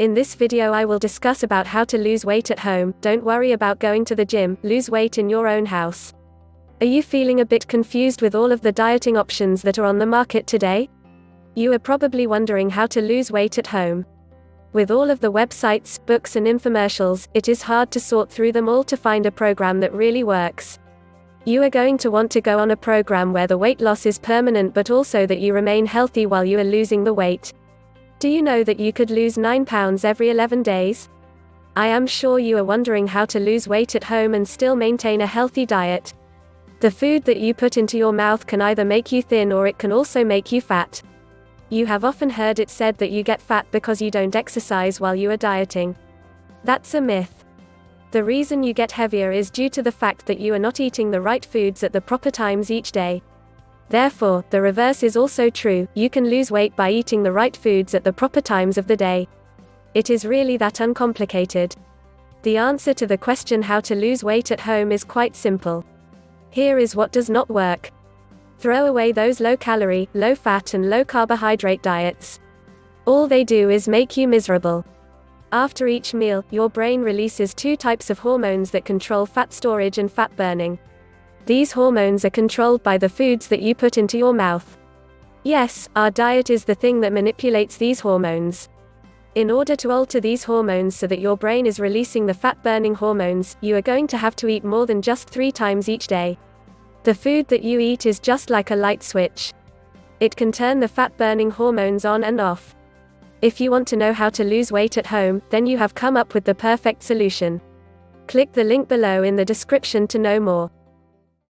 In this video I will discuss about how to lose weight at home. Don't worry about going to the gym, lose weight in your own house. Are you feeling a bit confused with all of the dieting options that are on the market today? You are probably wondering how to lose weight at home. With all of the websites, books and infomercials, it is hard to sort through them all to find a program that really works. You are going to want to go on a program where the weight loss is permanent but also that you remain healthy while you are losing the weight. Do you know that you could lose 9 pounds every 11 days? I am sure you are wondering how to lose weight at home and still maintain a healthy diet. The food that you put into your mouth can either make you thin or it can also make you fat. You have often heard it said that you get fat because you don't exercise while you are dieting. That's a myth. The reason you get heavier is due to the fact that you are not eating the right foods at the proper times each day. Therefore, the reverse is also true. You can lose weight by eating the right foods at the proper times of the day. It is really that uncomplicated. The answer to the question how to lose weight at home is quite simple. Here is what does not work. Throw away those low-calorie, low-fat and low-carbohydrate diets. All they do is make you miserable. After each meal, your brain releases two types of hormones that control fat storage and fat burning. These hormones are controlled by the foods that you put into your mouth. Yes, our diet is the thing that manipulates these hormones. In order to alter these hormones so that your brain is releasing the fat-burning hormones, you are going to have to eat more than just 3 times each day. The food that you eat is just like a light switch. It can turn the fat-burning hormones on and off. If you want to know how to lose weight at home, then you have come up with the perfect solution. Click the link below in the description to know more.